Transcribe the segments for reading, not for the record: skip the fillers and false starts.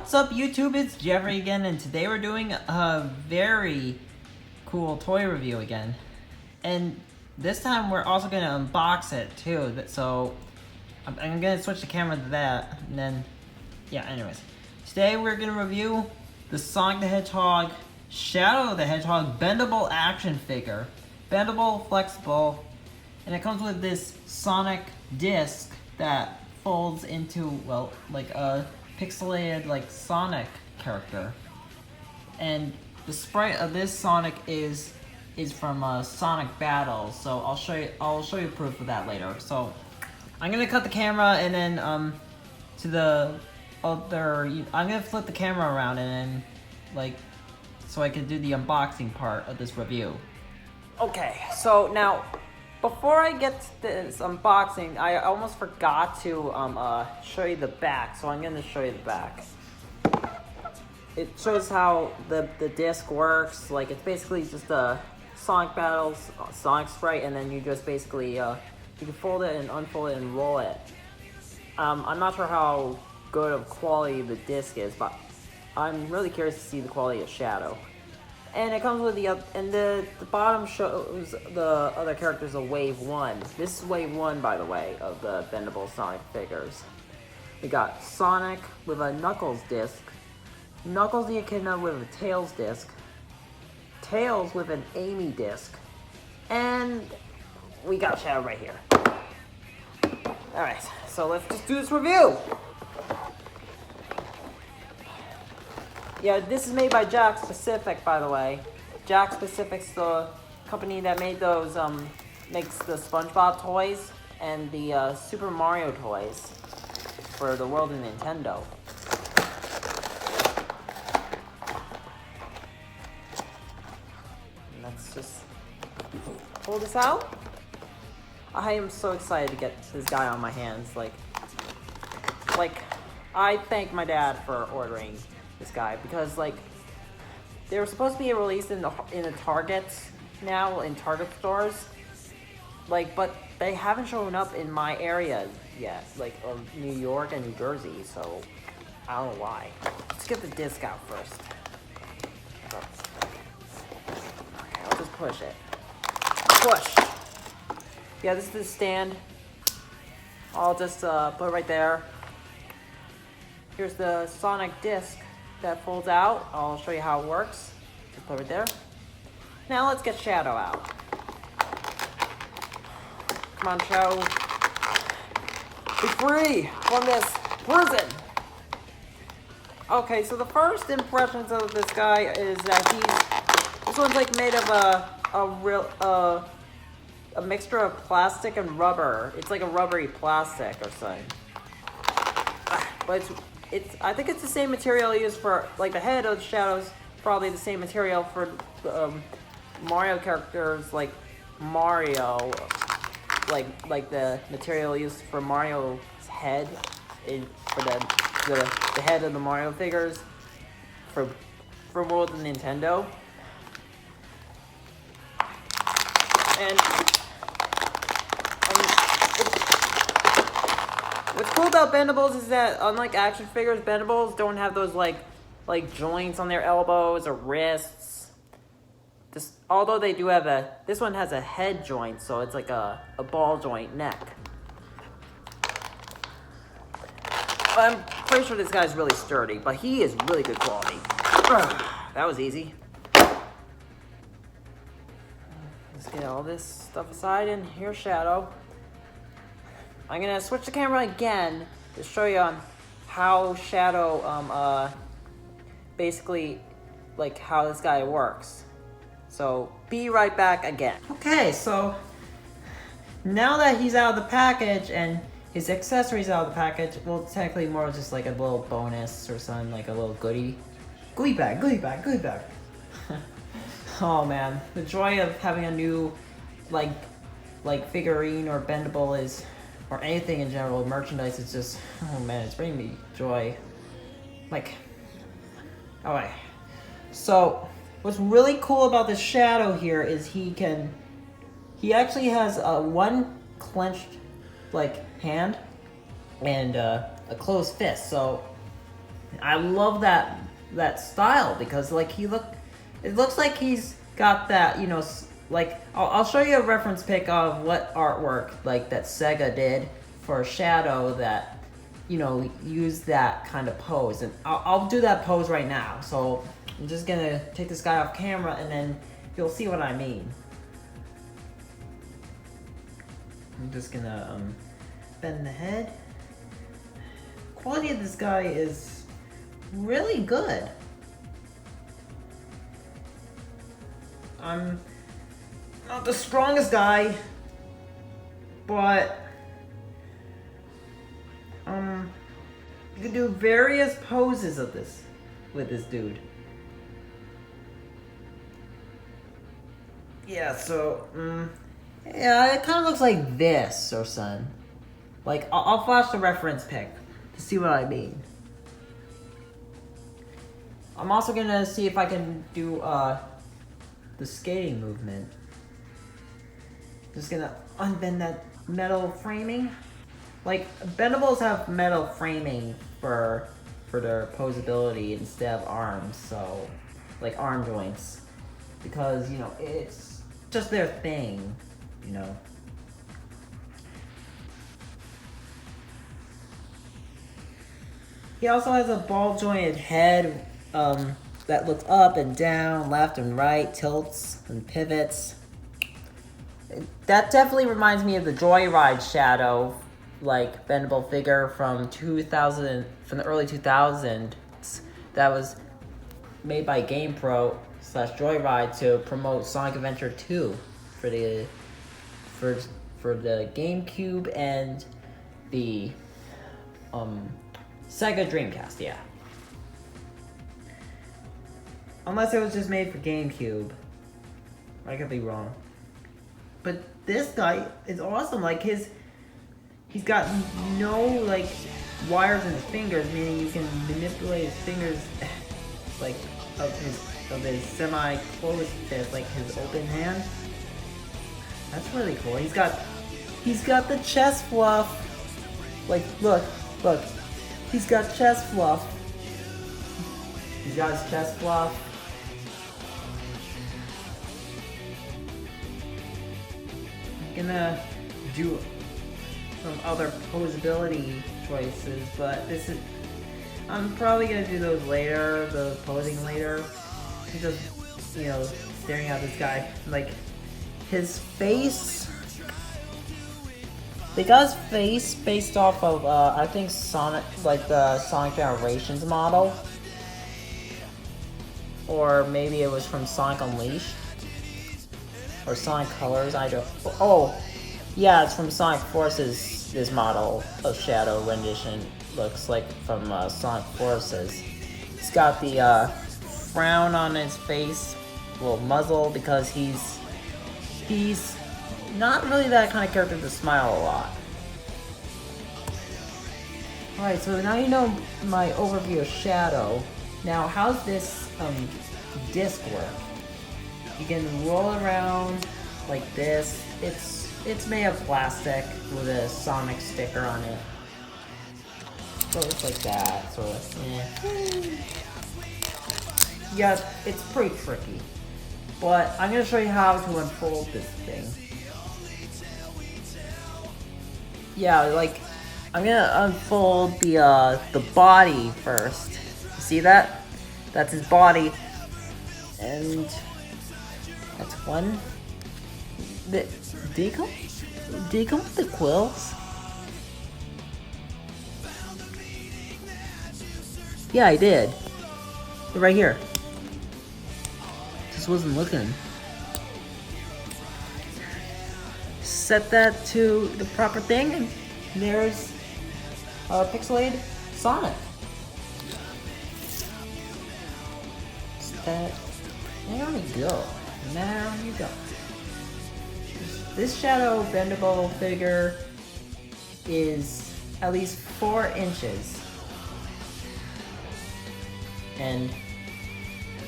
What's up YouTube, it's Jeffrey again, and today we're doing a very cool toy review again. And this time we're also going to unbox it too, so I'm going to switch the camera to that, and then, yeah, anyways. Today we're going to review the Sonic the Hedgehog Shadow the Hedgehog Bendable action figure. Bendable, flexible, and it comes with this Sonic disc that folds into, well, like a pixelated like Sonic character, and the sprite of this Sonic is from Sonic Battle. So I'll show you proof of that later. So I'm gonna cut the camera and then to the other. I'm gonna flip the camera around and then like so I can do the unboxing part of this review. Okay, so now before I get to this unboxing, I almost forgot to show you the back, so I'm going to show you the back. It shows how the disc works. Like, it's basically just a Sonic Battles, Sonic sprite, and then you just basically, you can fold it and unfold it and roll it. I'm not sure how good of quality the disc is, but I'm really curious to see the quality of Shadow. And it comes with the bottom shows the other characters of Wave 1. This is Wave 1, by the way, of the Bendable Sonic figures. We got Sonic with a Knuckles disc, Knuckles the Echidna with a Tails disc, Tails with an Amy disc, and we got Shadow right here. Alright, so let's just do this review! Yeah, this is made by Jakks Pacific, by the way. Jakks Pacific's the company that made those, makes the SpongeBob toys and the Super Mario toys for the world of Nintendo. Let's just pull this out. I am so excited to get this guy on my hands. Like, I thank my dad for ordering this guy, because like they were supposed to be released in the Targets now, in Target stores, like, but they haven't shown up in my area yet, like New York and New Jersey, so I don't know why. Let's get the disc out first. Okay, I'll just push it. Push! Yeah, this is the stand. I'll just put it right there. Here's the Sonic disc that folds out. I'll show you how it works. Just put it there. Now let's get Shadow out. Come on, Shadow. Be free from this prison. Okay, so the first impressions of this guy is that this one's like made of a mixture of plastic and rubber. It's like a rubbery plastic or something. But I think it's the same material used for, like, the head of Shadow's probably the same material for Mario characters, like Mario, like the material used for Mario's head for the head of the Mario figures for World of Nintendo. And what's cool about Bendables is that, unlike action figures, Bendables don't have those like joints on their elbows or wrists. Although they do have this one has a head joint, so it's like a ball joint neck. I'm pretty sure this guy's really sturdy, but he is really good quality. That was easy. Let's get all this stuff aside, and here's Shadow. I'm gonna switch the camera again to show you how Shadow, basically, like, how this guy works. So, be right back again. Okay, so now that he's out of the package and his accessories out of the package, well, technically more just like a little bonus or something, like a little goodie bag. Oh man, the joy of having a new, like figurine or bendable is, or anything in general, merchandise, is just, oh man, it's bringing me joy. Like, alright. So, what's really cool about this Shadow here is he actually has one clenched, like, hand and a closed fist. So, I love that style because like it looks like he's got that, you know, like I'll show you a reference pic of what artwork like that Sega did for Shadow that, you know, use that kind of pose, and I'll do that pose right now. So I'm just gonna take this guy off camera and then you'll see what I mean. I'm just gonna bend the head. Quality of this guy is really good. I'm not the strongest guy, but you can do various poses of this with this dude. Yeah, so yeah, it kind of looks like this or something. Like I'll flash the reference pic to see what I mean. I'm also gonna see if I can do the skating movement. Just gonna unbend that metal framing. Like bendables have metal framing for their posability instead of arms, so like arm joints, because you know it's just their thing, you know. He also has a ball jointed head that looks up and down, left and right, tilts and pivots. That definitely reminds me of the Joyride Shadow, like bendable figure from the early 2000s that was made by GamePro / Joyride to promote Sonic Adventure 2 for the GameCube and the Sega Dreamcast, yeah. Unless it was just made for GameCube. I could be wrong. But this guy is awesome. Like he's got no like wires in his fingers, meaning you can manipulate his fingers like of his semi-closed fist, like his open hand. That's really cool. He's got the chest fluff. Like look. He's got chest fluff. He's got his chest fluff. I'm gonna do some other posability choices, but I'm probably gonna do those later, the posing later. I'm just, you know, staring at this guy. Like, his face, they got his face based off of, I think Sonic, like the Sonic Generations model. Or maybe it was from Sonic Unleashed. Or Sonic Colors, I don't... Oh! Yeah, it's from Sonic Forces, this model of Shadow rendition looks like from Sonic Forces. He's got the frown on his face, little muzzle, because he's not really that kind of character to smile a lot. Alright, so now you know my overview of Shadow. Now, how's this disc work? You can roll it around like this. It's made of plastic with a Sonic sticker on it. So it's like that, sort of. Yeah, it's pretty tricky. But I'm gonna show you how to unfold this thing. Yeah, like I'm gonna unfold the body first. You see that? That's his body, and that's one. Did he come with the quills? Yeah, I did. They're right here. Just wasn't looking. Set that to the proper thing, and there's pixelated Sonic. There we go. There you go. This Shadow Bendable figure is at least 4 inches. And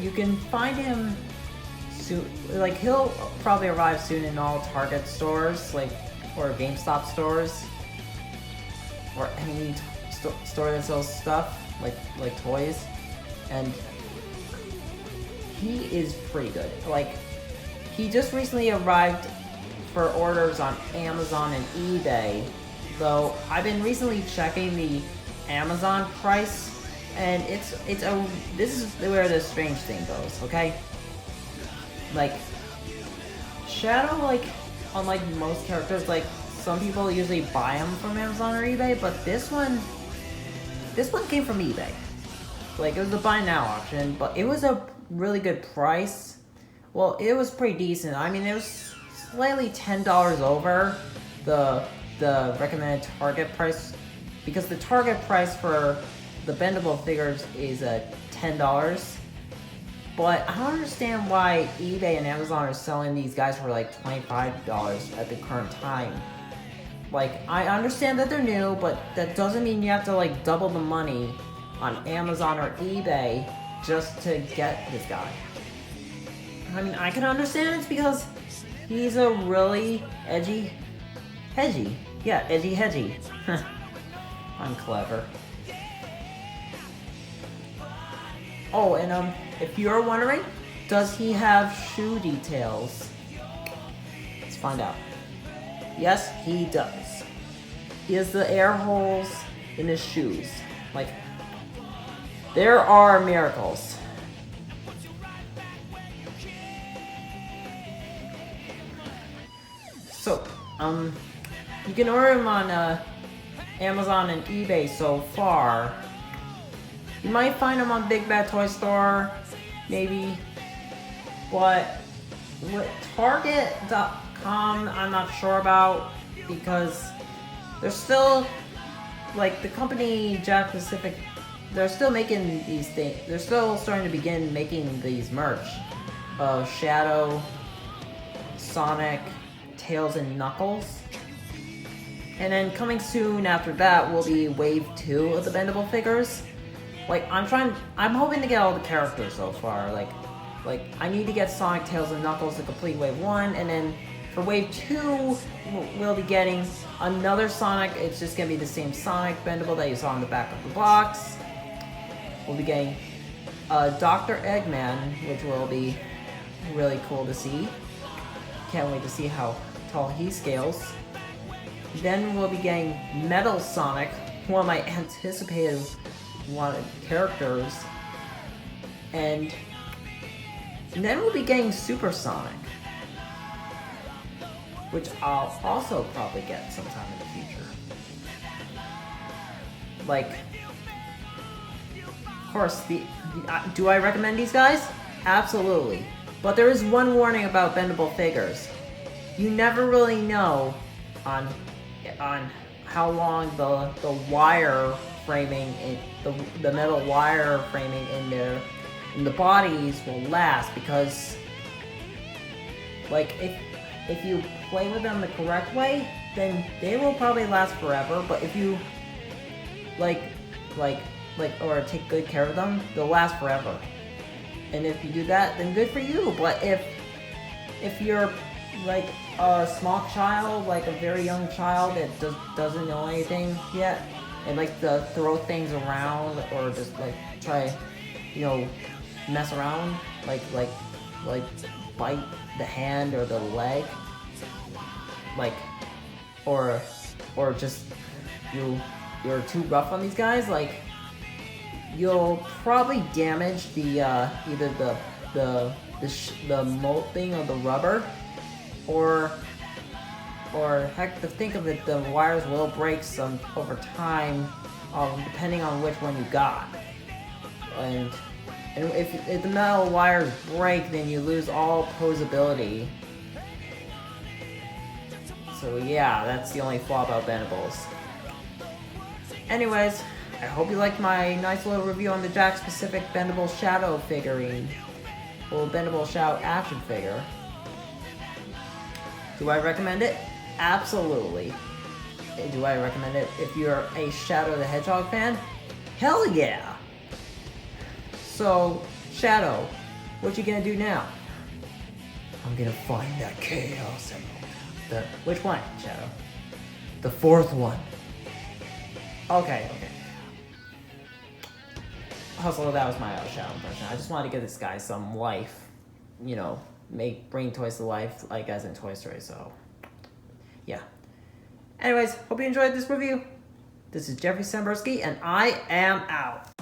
you can find him soon, like he'll probably arrive soon in all Target stores, like, or GameStop stores, or any store that sells stuff. like toys, and he is pretty good. Like, he just recently arrived for orders on Amazon and eBay, though I've been recently checking the Amazon price, and this is where the strange thing goes, okay? Like, Shadow, like, unlike most characters, like, some people usually buy them from Amazon or eBay, but this one came from eBay. Like, it was a buy now option, but it was a really good price. Well, it was pretty decent. I mean, it was slightly $10 over the recommended target price, because the target price for the bendable figures is $10. But I don't understand why eBay and Amazon are selling these guys for like $25 at the current time. Like, I understand that they're new, but that doesn't mean you have to like double the money on Amazon or eBay just to get this guy. I mean, I can understand it's because he's a really edgy hedgy. Yeah, edgy hedgy. I'm clever. Oh, and if you're wondering, does he have shoe details? Let's find out. Yes, he does. He has the air holes in his shoes. Like, there are miracles. So, you can order him on Amazon and eBay so far. You might find them on Big Bad Toy Store, maybe, but with Target.com, I'm not sure about, because they're still, like, the company Jakks Pacific, they're still making these things. They're still starting to begin making these merch of Shadow, Sonic, Tails, and Knuckles. And then coming soon after that will be Wave 2 of the bendable figures. Like, I'm hoping to get all the characters so far. Like I need to get Sonic, Tails, and Knuckles to complete Wave 1, and then for Wave 2, we'll be getting another Sonic. It's just gonna be the same Sonic bendable that you saw on the back of the box. We'll be getting Dr. Eggman, which will be really cool to see. Can't wait to see how tall he scales. Then we'll be getting Metal Sonic, one of my anticipated wanted characters, and then we'll be getting Super Sonic, which I'll also probably get sometime in the future. Like, of course, do I recommend these guys? Absolutely. But there is one warning about bendable figures. You never really know on how long the wire framing, the metal wire framing in the bodies will last, because, like, if you play with them the correct way, then they will probably last forever. But if you or take good care of them, they'll last forever. And if you do that, then good for you. But if you're like a small child, like a very young child that doesn't know anything yet, and like to throw things around or just like try, mess around, like bite the hand or the leg, like, or just you're too rough on these guys, like, you'll probably damage the either the molding of the rubber, or heck, to think of it, the wires will break some over time, depending on which one you got. And if the metal wires break, then you lose all posability. So yeah, that's the only flaw about bendables. Anyways, I hope you liked my nice little review on the Jakks Pacific Bendable Shadow figurine. Well, Bendable Shadow action figure. Do I recommend it? Absolutely. Do I recommend it if you're a Shadow the Hedgehog fan? Hell yeah! So, Shadow, what you gonna do now? I'm gonna find that Chaos Emerald. Which one, Shadow? The fourth one. Okay. Also, that was my Shadow impression. I just wanted to give this guy some life, you know, bring toys to life, like as in Toy Story. So, yeah. Anyways, hope you enjoyed this review. This is Jeffrey Sambrowski, and I am out.